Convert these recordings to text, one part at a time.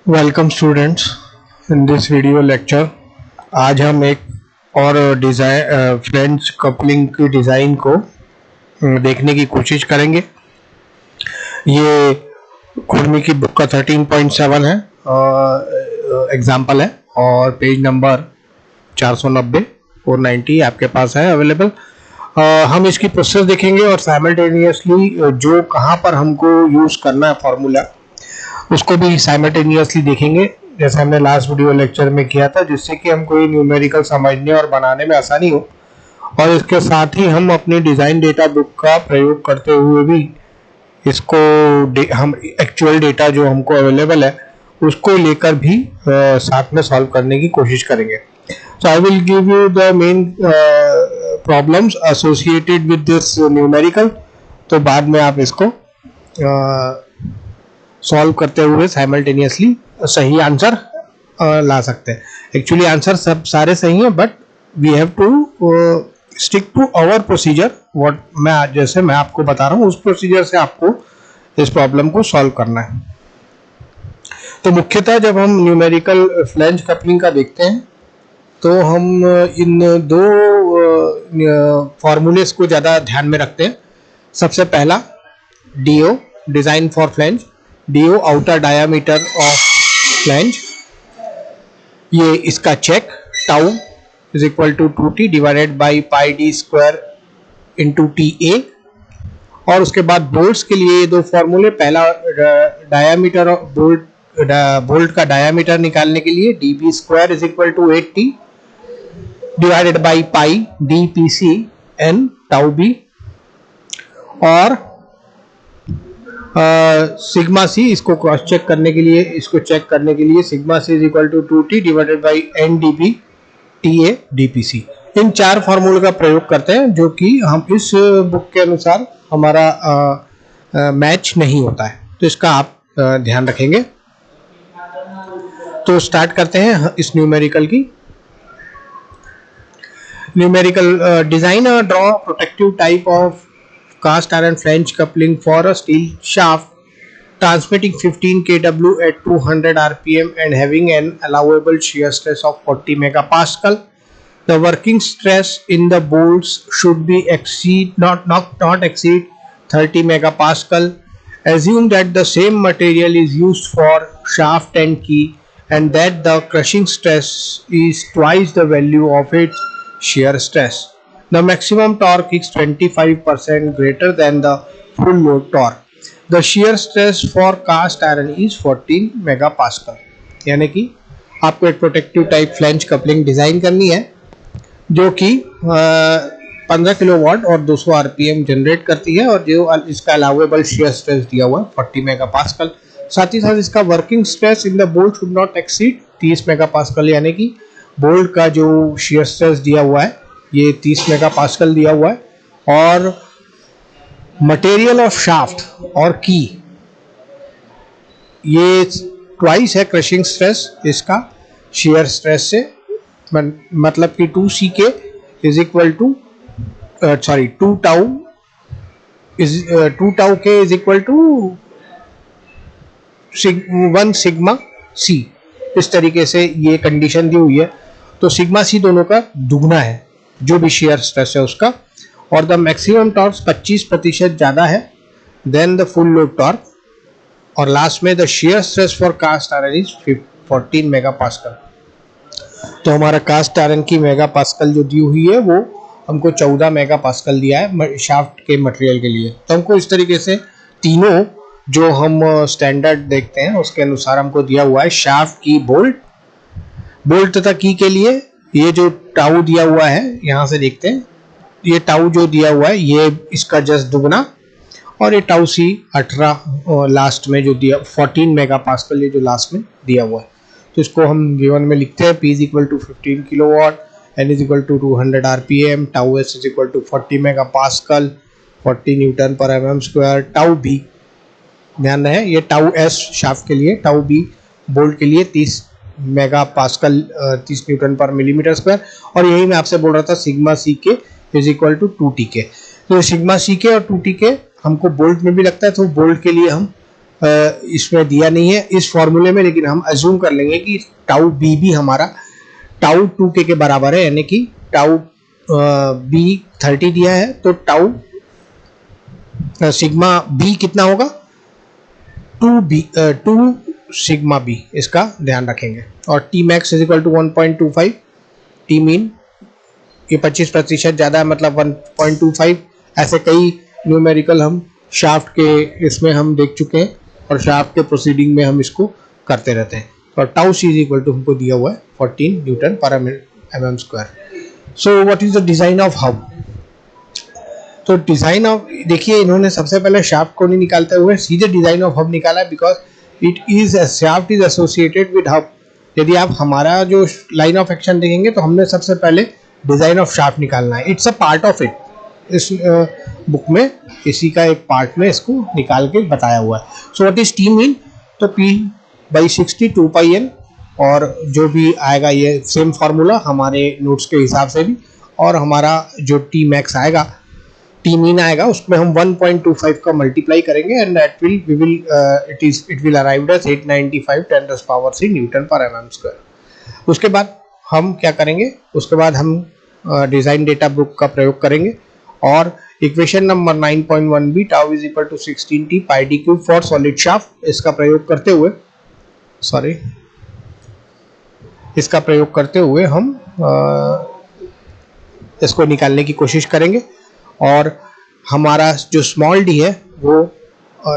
Welcome students in this video lecture. आज हम एक और डिज़ाइन फ्लेंज कपलिंग की डिज़ाइन को देखने की कोशिश करेंगे। ये खुरमी की बुक का 13.7 है, एग्जाम्पल है और पेज नंबर 490 490 आपके पास है अवेलेबल। हम इसकी प्रोसेस देखेंगे और साइमल्टेनियसली जो कहाँ पर हमको यूज़ करना है फॉर्मूला उसको भी साइमल्टेनियसली देखेंगे, जैसे हमने लास्ट वीडियो लेक्चर में किया था, जिससे कि हम कोई न्यूमेरिकल समझने और बनाने में आसानी हो। और इसके साथ ही हम अपनी डिज़ाइन डेटा बुक का प्रयोग करते हुए भी इसको हम एक्चुअल डेटा जो हमको अवेलेबल है उसको लेकर भी साथ में सॉल्व करने की कोशिश करेंगे। So I will give you the main problems associated with this numerical, तो बाद में आप इसको सॉल्व करते हुए साइमल्टेनियसली सही आंसर ला सकते हैं। एक्चुअली आंसर सब सारे सही हैं, but we have to stick to our procedure. What जैसे मैं आपको बता रहा हूँ उस प्रोसीजर से आपको इस प्रॉब्लम को सॉल्व करना है। तो मुख्यतः जब हम न्यूमेरिकल फ्लेंज कपलिंग का देखते हैं तो हम इन दो फॉर्मूलेस को ज़्यादा ध्यान में रखते हैं। सबसे पहला DO, design for flange, DO outer diameter of flange, ये इसका check tau is equal to 2t divided by pi D square into TA। और उसके बाद बोल्ट्स के लिए ये दो फॉर्मूले, पहला डायामीटर ऑफ बोल्ट का डायामीटर निकालने के लिए DB square is equal to 8t divided by pi DPC n tau B। और सिग्मा सी, इसको क्रॉस चेक करने के लिए, इसको चेक करने के लिए sigma C is equal to 2t divided by NDB TA DPC। इन चार फॉर्मूले का प्रयोग करते हैं जो कि हम इस बुक के अनुसार हमारा मैच नहीं होता है, तो इसका आप ध्यान रखेंगे। तो स्टार्ट करते हैं इस न्यूमेरिकल की। न्यूमेरिकल डिजाइन और draw protective type of cast iron flange coupling for a steel shaft transmitting 15 kW at 200 rpm and having an allowable shear stress of 40 megapascal. The working stress in the bolts should be not exceed 30 megapascal. Assume that the same material is used for shaft and key and that the crushing stress is twice the value of its shear stress. The maximum torque is 25% greater than the full load torque. The shear stress for cast iron is 14 megapascal. यानी कि आपको एक protective type flange coupling design करनी है जो कि 15 kilowatt और 200 RPM generate करती है, और जो इसका अलाउेबल शेयर स्ट्रेस दिया हुआ है 40 मेगापास्कल। साथ ही साथ इसका working stress in the bolt should not exceed 30 megapascal, यानी कि बोल्ट का जो शेयर स्ट्रेस दिया हुआ है ये 30 मेगापास्कल दिया हुआ है। और मटेरियल ऑफ शाफ्ट और की ये ट्वाइस है क्रशिंग स्ट्रेस इसका शेयर स्ट्रेस से, मतलब कि 2CK is equal to 2 tau K is equal to 1 sigma C। इस तरीके से ये कंडीशन दी हुई है। तो सिग्मा C दोनों का दुगना है जो भी शेयर स्ट्रेस है उसका, और द मैक्सिमम टॉर्क 25% ज़्यादा है than the full load torque. और लास्ट में the shear stress for cast iron is 14 megapascal. तो हमारा कास्ट आयरन की मेगापास्कल जो दी हुई है वो हमको 14 मेगापास्कल दिया है शाफ्ट के मटेरियल के लिए। तो हमको इस तरीके से तीनों जो हम स्टैंडर्ड देखते हैं उसके अनुसार हमको दिया हुआ है शाफ्ट की बोल्ट तथा की के लिए ये जो टाउ दिया हुआ है, यहाँ से देखते हैं ये टाउ जो दिया हुआ है ये इसका जस्ट दुगना, और ये टाउ C 18 लास्ट में जो दिया 14 मेगापास्कल ये जो लास्ट में दिया हुआ है। तो इसको हम गिवन में लिखते हैं P is equal to 15 kilowatt, N is equal to 200 RPM, tau S is equal to 40 megapascal, 40 newton per mm square. Tau B ध्यान रहे ये टाउ S शाफ्ट के लिए, टाउ B बोल्ट के लिए 30 megapascal 30 newton per millimetre square. और यही मैं आपसे बोल रहा था sigma CK is equal to 2TK। तो सिग्मा CK और 2TK हमको बोल्ट में भी लगता है, तो बोल्ट के लिए हम इसमें दिया नहीं है इस फॉर्मूले में, लेकिन हम अज्यूम कर लेंगे कि टाउ बी भी हमारा टाउ 2k के बराबर है, यानी कि टाउ बी 30 दिया है, तो टाउ सिग्मा बी कितना होगा 2 सिग्मा बी, इसका ध्यान रखेंगे। और T max is equal to 1.25, T mean ये 25% ज़्यादा है, मतलब 1.25। ऐसे कई न्यूमेरिकल हम शाफ्ट के इसमें हम देख चुके हैं और शाफ्ट के प्रोसीडिंग में हम इसको करते रहते हैं। और tau C is equal to हमको दिया हुआ है 14 newton per mm square. So what is the design of hub? तो डिजाइन ऑफ, देखिए इन्होंने सबसे पहले शाफ्ट को नहीं निकालते हुए सीधे डिजाइन ऑफ हब निकाला, because it is shaft is associated with hub. यदि आप हमारा जो लाइन ऑफ एक्शन देखेंगे तो हमने सबसे पहले डिजाइन ऑफ शाफ्ट निकालना है, it's a part of it. इस बुक में इसी का एक पार्ट में इसको निकाल के बताया हुआ है। सो व्हाट इज टी मीन? तो P/60 2πn, और जो भी आएगा ये सेम फार्मूला हमारे नोट्स के हिसाब से भी, और हमारा जो टी मैक्स आएगा, टी मीन आएगा, उसमें हम 1.25 का मल्टीप्लाई करेंगे and that it will arrive at 895 10⁻³ Newton per mm square. उसके बाद हम क्या करेंगे? उसके बाद हम डिजाइन डेटा बुक का प्रयोग करेंगे और इक्वेशन नंबर 9.1 भी tau is equal to 16t pi D cube for solid shaft, इसका प्रयोग करते हुए हम इसको निकालने की कोशिश करेंगे। और हमारा जो स्मॉल डी है वो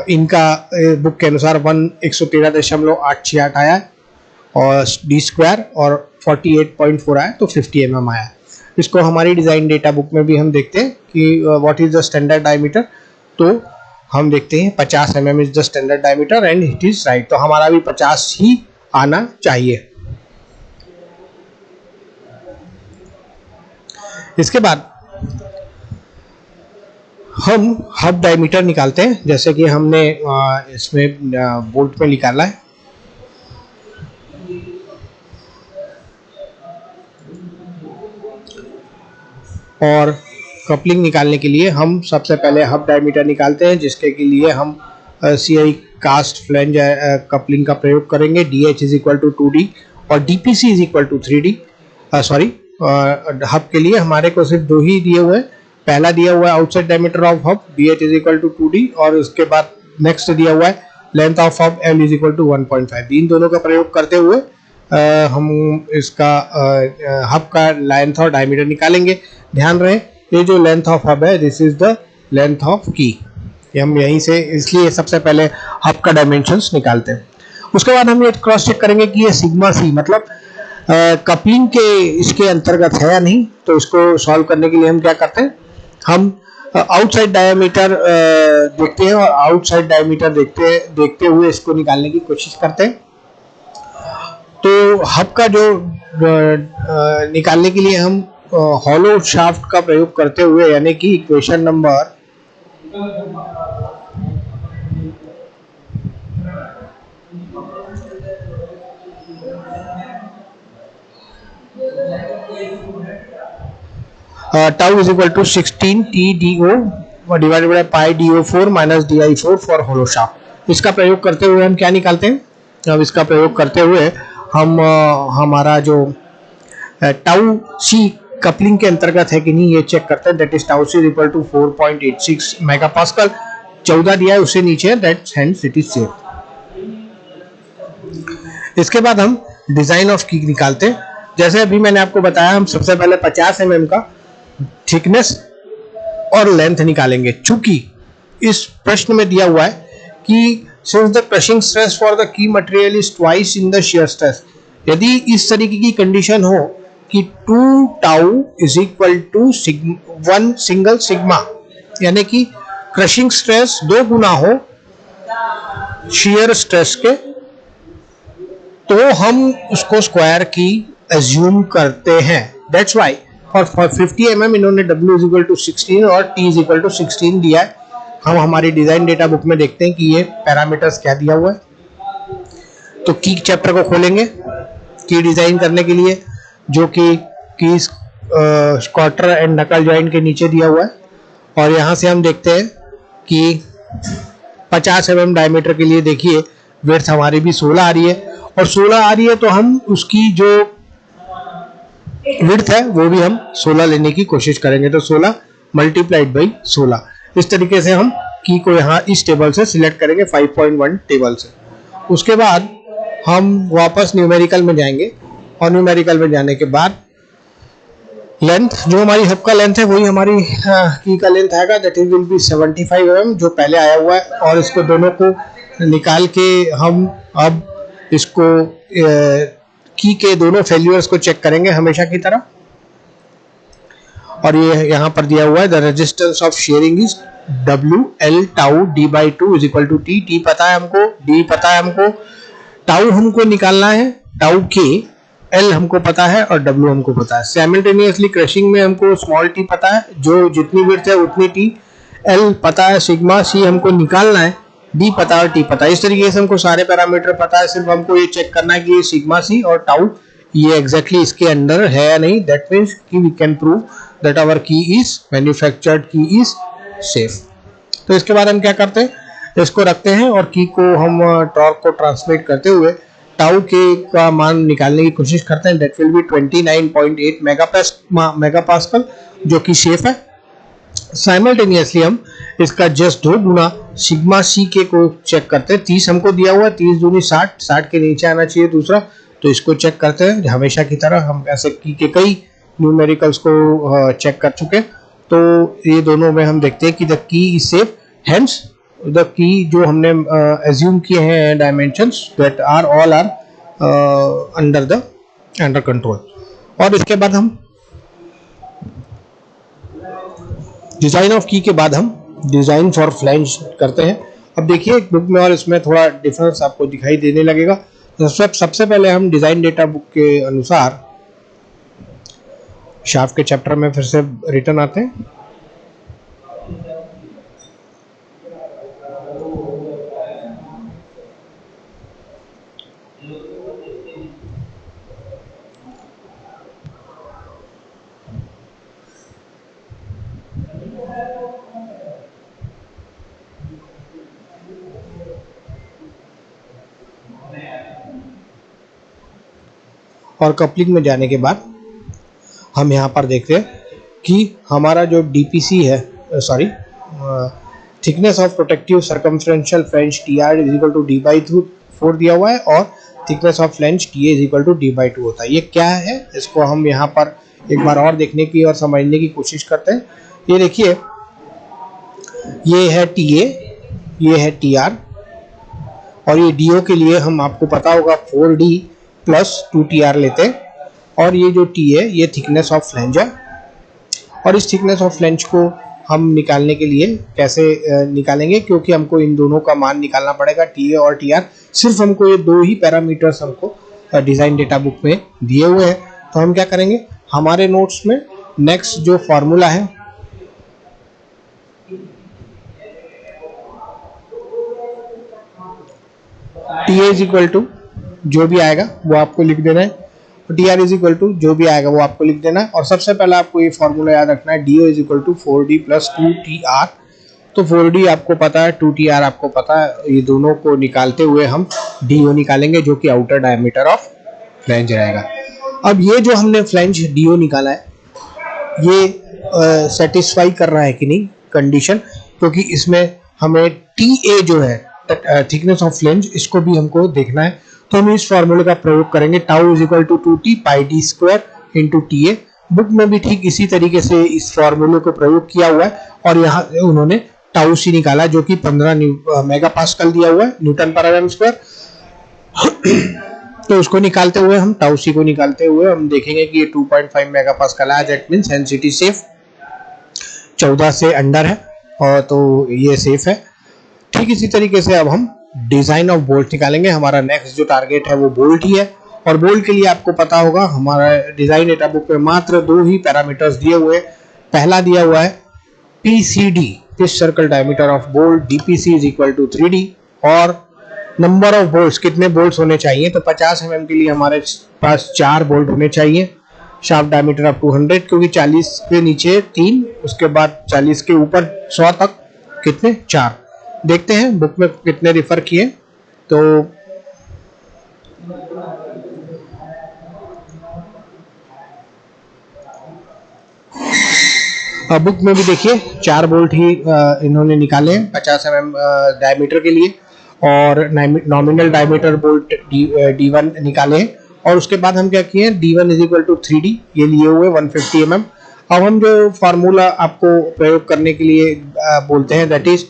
इनका बुक के अनुसार 113.868 आया है और डी स्क्वायर, और 48.4 आया, तो 50 mm आया। इसको हमारी डिज़ाइन डेटा बुक में भी हम देखते हैं कि what is the standard diameter, तो हम देखते हैं 50 mm is the standard diameter and it is right, तो हमारा भी 50 ही आना चाहिए। इसके बाद हम हब डायमीटर निकालते हैं, जैसे कि हमने इसमें बोल्ट में निकाला है। और कपलिंग निकालने के लिए हम सबसे पहले हब डायमीटर निकालते हैं, जिसके के लिए हम CI कास्ट फ्लैंज कपलिंग का प्रयोग करेंगे। DH is equal to 2D और DPC is equal to 3D। हब के लिए हमारे को सिर्फ दो ही दिए हुए हैं। पहला दिया हुआ है outside diameter of hub DH is equal to 2D, और उसके बाद नेक्स्ट दिया हुआ है length of hub L is equal to 1.5। इन दोनों का प्रयोग करते हुए हम इसका हब का लेंथ और डायमीटर निकालेंगे। ध्यान रहे ये जो लेंथ ऑफ हब है this is the length of की, हम यहीं से इसलिए सबसे पहले हब का डायमेंशंस निकालते हैं। उसके बाद हम ये क्रॉस चेक करेंगे कि ये सिग्मा सी मतलब कपलिंग के इसके अंतर्गत है या नहीं। तो इसको सॉल्व करने के लिए हम क्या करते हैं, हम आउटसाइड डायमीटर देखते हैं और आउटसाइड डायमीटर देखते हुए इसको निकालने की कोशिश करते हैं। तो हब का जो निकालने के लिए हम हॉलो शाफ्ट का प्रयोग करते हुए, यानी कि equation number tau is equal to 16 TDO divided by pi DO4 minus DI4 for hollow shaft. इसका प्रयोग करते हुए हम क्या निकालते हैं? अब इसका प्रयोग करते हुए हम हमारा जो टाउ सी कपलिंग के अंतर्गत है कि नहीं ये चेक करते हैं। That is tau C equal to 4.86 megapascal. 14 दिया है उससे नीचे है, that hence it is safe. इसके बाद हम डिजाइन ऑफ की निकालते हैं। जैसे अभी मैंने आपको बताया, हम सबसे पहले 50 mm का थिकनेस और लेंथ निकालेंगे। चूंकि इस प्रश्न में दिया हुआ है कि since the crushing stress for the key material is twice in the shear stress, यदि इस तरीके की कंडीशन हो कि 2 tau is equal to 1 single sigma, यानी कि क्रशिंग स्ट्रेस 2 गुना हो शियर स्ट्रेस के, तो हम उसको स्क्वायर की एज्यूम करते हैं। दैट्स वाई फॉर 50 mm इन्होंने W इज इक्वल टू 16 और T इज इक्वल टू 16 दिया है। हम हमारी डिजाइन डेटा बुक में देखते हैं कि ये पैरामीटर्स क्या दिया हुआ है। तो की चैप्टर को खोलेंगे, की डिजाइन करने के लिए, जो कि क्वार्टर एंड नकल जॉइंट के नीचे दिया हुआ है। और यहाँ से हम देखते हैं कि 50 mm डायमीटर के लिए देखिए विड्थ हमारी भी 16 आ रही है, और 16 आ रही है तो हम उसकी जो विड्थ है वो भी हम 16 लेने की कोशिश करेंगे। तो 16 मल्टीप्लाइड बाई 16, इस तरीके से हम की को यहाँ इस टेबल से सिलेक्ट करेंगे 5.1 टेबल से। उसके बाद हम वापस न्यूमेरिकल में जाएंगे, और न्यूमेरिकल में जाने के बाद लेंथ, जो हमारी हब का लेंथ है वही हमारी की का लेंथ आएगा, that is will be 75 mm जो पहले आया हुआ है। और इसको दोनों को निकाल के हम अब इसको की के दोनों फेल्यूर्स को चेक करेंगे हमेशा की तरह। और ये यहाँ पर दिया हुआ है the resistance of shearing is W L tau D by 2 is equal to T। T पता है हमको, D पता है हमको, टाउ हमको निकालना है, टाउ के, L हमको पता है और W हमको पता है। साइमल्टेनियसली क्रशिंग में हमको स्मॉल t पता है, जो जितनी विड्थ है उतनी t, L पता है, सिग्मा c हमको निकालना है, D पता है और T पता है। इस तरीके से हमको सारे पैरामीटर पता है, सिर्फ हमको ये चेक करना है कि ये सिग्मा c और टाउ ये एग्जैक्टली इसके अंडर है या नहीं। दैट मीन्स कि we can prove that our key is manufactured key is safe. तो इसके बाद हम क्या करते हैं, इसको रखते हैं और की को हम टॉर्क को ट्रांसमिट करते हुए टाउ के का मान निकालने की कोशिश करते हैं। दैट विल बी 29.8 मेगापास्कल जो कि सेफ है। साइमल्टेनियसली हम इसका जस्ट 2 गुना सिग्मा सी के को चेक करते हैं। 30 हमको दिया हुआ है, 30 दूनी 60, 60 के नीचे आना चाहिए दूसरा, तो इसको चेक करते हैं। हमेशा की तरह हम ऐसे की के कई न्यूमेरिकल्स को चेक कर चुके हैं, तो ये दोनों में हम देखते हैं कि the key is safe, hence the key जो हमने एज्यूम किए हैं dimensions that are all are under control. और इसके बाद हम डिजाइन ऑफ की के बाद हम डिजाइन फॉर फ्लैंज करते हैं। अब देखिए बुक में और इसमें थोड़ा डिफरेंस आपको दिखाई देने लगेगा। तो सबसे पहले हम डिजाइन डेटा बुक के अनुसार शाफ्ट के चैप्टर में फिर से रिटर्न आते हैं। और कपलिंग में जाने के बाद हम यहाँ पर देखते हैं कि हमारा जो DPC है, sorry thickness of protective circumferential flange TR is equal to D by 4 दिया हुआ है, और thickness of flange TA is equal to D by 2 होता है। ये क्या है, इसको हम यहाँ पर एक बार और देखने की और समझने की कोशिश करते हैं। ये देखिए, ये है TA, ये है TR, और ये DO के लिए हम आपको पता होगा 4D प्लस 2TR लेते हैं। और ये जो T है ये थिकनेस ऑफ फ्लैंज है, और इस थिकनेस ऑफ फ्लैंज को हम निकालने के लिए कैसे निकालेंगे, क्योंकि हमको इन दोनों का मान निकालना पड़ेगा, TA और TR। सिर्फ हमको ये 2 ही पैरामीटर्स हमको डिजाइन डेटा बुक में दिए हुए हैं। तो हम क्या करेंगे, हमारे नोट्स में नेक्स्ट जो फॉर्मूला है TA इज इक्वल टू जो भी आएगा वो आपको लिख देना है, और TR इज इक्वल टू जो भी आएगा वो आपको लिख देना है। और सबसे पहले आपको ये फॉर्मूला याद रखना है, DO is equal to 4D plus 2TR। तो 4D आपको पता है, 2TR आपको पता है, ये दोनों को निकालते हुए हम DO निकालेंगे जो कि आउटर डायमीटर ऑफ फ्लैंज रहेगा। अब ये जो हमने फ्लैंज DO निकाला है ये सेटिस्फाई कर रहा है कि नहीं कंडीशन, क्योंकि इसमें हमें TA जो है थिकनेस ऑफ फ्लैंज, इसको भी हमको देखना है। तो हम इस फॉर्मूले का प्रयोग करेंगे, tau is equal to 2T pi D square into TA। Book में भी ठीक इसी तरीके से इस फॉर्मूले को प्रयोग किया हुआ है, और यहाँ उन्होंने टाउ सी निकाला जो कि 15 मेगापास्कल दिया हुआ है, न्यूटन पर mm स्क्वायर। तो उसको निकालते हुए हम टाउ सी को निकालते हुए हम देखेंगे कि ये 2.5 मेगापास्कल है, दैट मींस डेंसिटी सेफ 14 से अंडर है, और तो ये सेफ है। ठीक इसी तरीके से अब हम डिजाइन ऑफ बोल्ट निकालेंगे। हमारा नेक्स्ट जो टारगेट है वो बोल्ट ही है, और बोल्ट के लिए आपको पता होगा हमारा डिजाइन डेटा बुक में मात्र 2 ही पैरामीटर्स दिए हुए। पहला दिया हुआ है PCD, pitch circle diameter of bolt, DPC is equal to 3D, और नंबर ऑफ बोल्ट्स, कितने बोल्ट्स होने चाहिए, तो 50 mm के लिए हमारे पास 4 बोल्ट होने चाहिए। शाफ्ट डायमीटर ऑफ 200, क्योंकि 40 के नीचे 3, उसके बाद 40 के ऊपर 100 तक कितने 4, देखते हैं बुक में कितने रिफर किए। तो बुक में भी देखिए 4 बोल्ट ही इन्होंने निकाले हैं 50 mm डायमीटर के लिए, और नॉमिनल डायमीटर बोल्ट D1 निकाले हैं। और उसके बाद हम क्या किए हैं, D1 is equal to 3D ये लिए हुए 150 mm। अब हम जो फार्मूला आपको प्रयोग करने के लिए बोलते हैं, दैट इज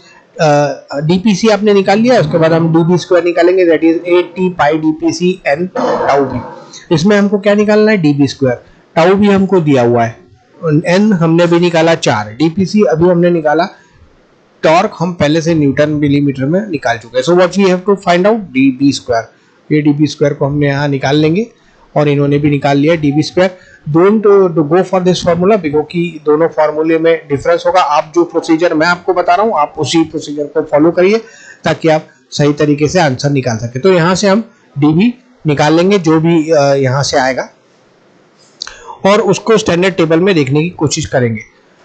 DPC आपने निकाल लिया, उसके बाद हम DB स्क्वायर निकालेंगे, that is 80 pi DPC n tau भी। इसमें हमको क्या निकालना है, DB स्क्वायर। टाउ भी हमको दिया हुआ है, n हमने भी निकाला 4, DPC अभी हमने निकाला, टॉर्क हम पहले से न्यूटन मिलीमीटर में निकाल चुके हैं। So what we have to find out, DB square. ये DB स्क्वायर को हमने यहाँ निकाल लेंगे, और इन्होंने भी निकाल लिया DB square. Don't go for this formula क्योंकि दोनों फार्मूले में डिफरेंस होगा। आप जो प्रोसीजर मैं आपको बता रहा हूँ आप उसी प्रोसीजर को फॉलो करिए ताकि आप सही तरीके से आंसर निकाल सके। तो यहाँ से हम DB निकाल लेंगे जो भी यहाँ से आएगा, और उसको स्टैंडर्ड टेबल में देखने की कोशिश करेंगे।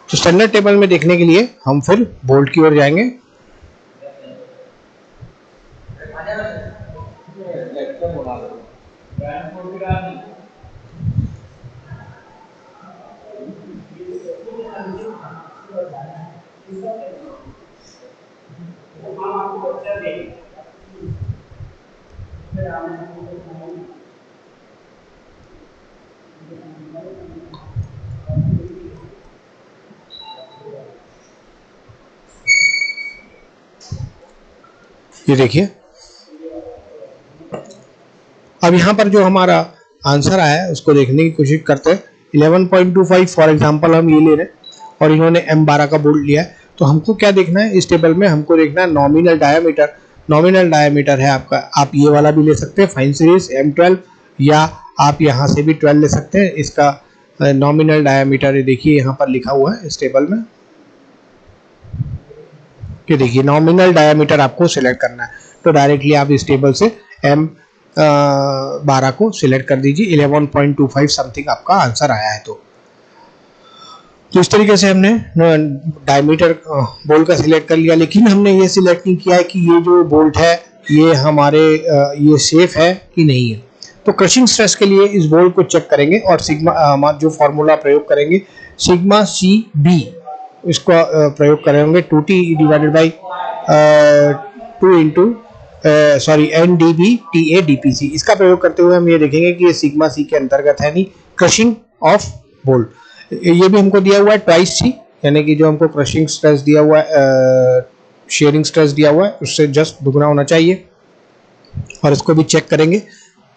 तो स्टैंडर्ड टेबल में देखने के लिए हम फिर बोल्ट की ओर जाएंगे। ये देखिए, अब यहाँ पर जो हमारा आंसर आया है उसको देखने की कोशिश करते हैं। 11.25 फॉर एग्जांपल हम ये ले रहे हैं, और इन्होंने M12 का बोल्ट लिया है। तो हमको क्या देखना है इस टेबल में, हमको देखना है नॉमिनल डायमीटर। नॉमिनल डायमीटर है आपका, आप ये वाला भी ले सकते हैं फाइन सीरीज M12, या आप यहाँ से भी 12 ले सकते हैं। इसका नॉमिनल डायमीटर ये देखिए यहाँ पर लिखा हुआ है इस टेबल में। ये देखिए नॉमिनल डायमीटर आपको सिलेक्ट करना है, तो डायरेक्टली आप इस टेबल से M12 को सिलेक्ट कर दीजिए। 11.25 समथिंग आपका आंसर आया है। तो इस तरीके से हमने डायमीटर बोल्ट का सिलेक्ट कर लिया, लेकिन हमने ये सिलेक्ट नहीं किया है कि ये जो बोल्ट है ये हमारे ये सेफ है कि नहीं है। तो क्रशिंग स्ट्रेस के लिए इस बोल्ट को चेक करेंगे, और सिग्मा जो फॉर्मूला प्रयोग करेंगे सिग्मा CB इसको प्रयोग करेंगे 2T divided by 2 into NDB TA DPC। इसका प्रयोग करते हुए हम ये देखेंगे कि ये सिग्मा C के अंतर्गत है नहीं, क्रशिंग ऑफ बोल्ट। ये भी हमको दिया हुआ है ट्वाइस C, यानी कि जो हमको क्रशिंग स्ट्रेस दिया हुआ है, शेयरिंग स्ट्रेस दिया हुआ है उससे जस्ट दुगना होना चाहिए, और इसको भी चेक करेंगे।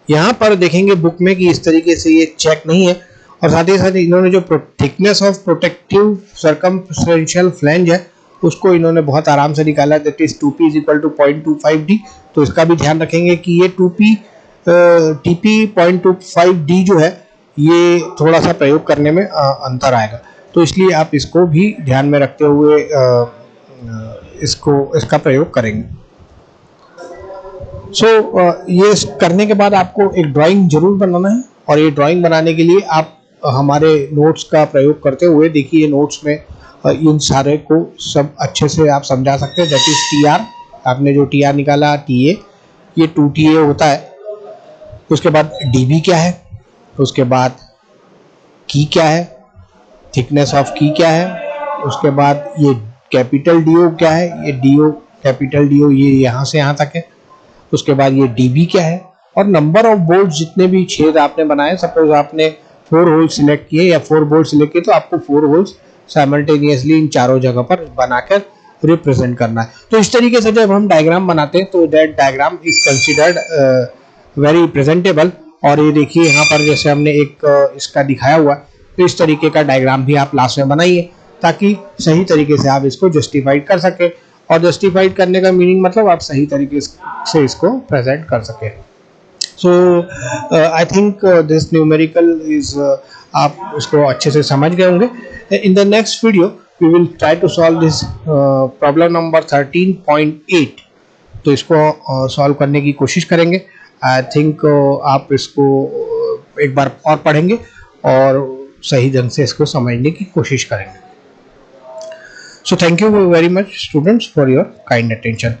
यहाँ पर देखेंगे बुक में कि इस तरीके से ये चेक नहीं है, और साथ ही साथ इन्होंने जो thickness of protective circumferential flange है उसको इन्होंने बहुत आराम से निकाला, that is 2P is equal to 0.25D। तो इसका भी ध्यान रखेंगे कि ये 2P TP 0.25D जो है ये थोड़ा सा प्रयोग करने में अंतर आएगा, तो इसलिए आप इसको भी ध्यान में रखते हुए इसका प्रयोग करेंगे। ये करने के बाद आपको एक ड्राइंग जरूर बनाना है, और ये ड्राइंग बनाने के लिए आप हमारे नोट्स का प्रयोग करते हुए देखिए नोट्स में इन सारे को सब अच्छे से आप समझा सकते हैं। दैट इज TR, आपने जो TR निकाला TA, ये 2TA होता है। उसके बाद DB क्या है, उसके बाद की क्या है, थिकनेस ऑफ की क्या है, उसके बाद ये कैपिटल DO क्या है, ये DO कैपिटल DO ये यहाँ से यहाँ तक है। उसके बाद ये DB क्या है, और नंबर ऑफ बोल्ट जितने भी छेद आपने बनाए, सपोज आपने 4 होल सिलेक्ट किए या 4 बोल्ट सिलेक्ट किए, तो आपको 4 होल्स साइमल्टेनियसली इन चारों जगह पर बनाकर रिप्रेजेंट करना है। तो इस तरीके से जब हम डायग्राम बनाते हैं तो that diagram is considered very presentable. और ये देखिए यहाँ पर जैसे हमने एक इसका दिखाया हुआ, तो इस तरीके का डायग्राम भी आप लास्ट में बनाइए ताकि सही तरीके से आप इसको जस्टिफाइड कर सके, और जस्टिफाइड करने का मीनिंग मतलब आप सही तरीके से इसको प्रेजेंट कर सके। So I think this numerical is आप इसको अच्छे से समझ गए होंगे। In the next video we will try to solve this problem number 13.8। तो इसको सॉल्व करने की कोशिश करेंगे। आई थिंक आप इसको एक बार और पढ़ेंगे और सही ढंग से इसको समझने की कोशिश करेंगे। So thank you very much students for your kind attention.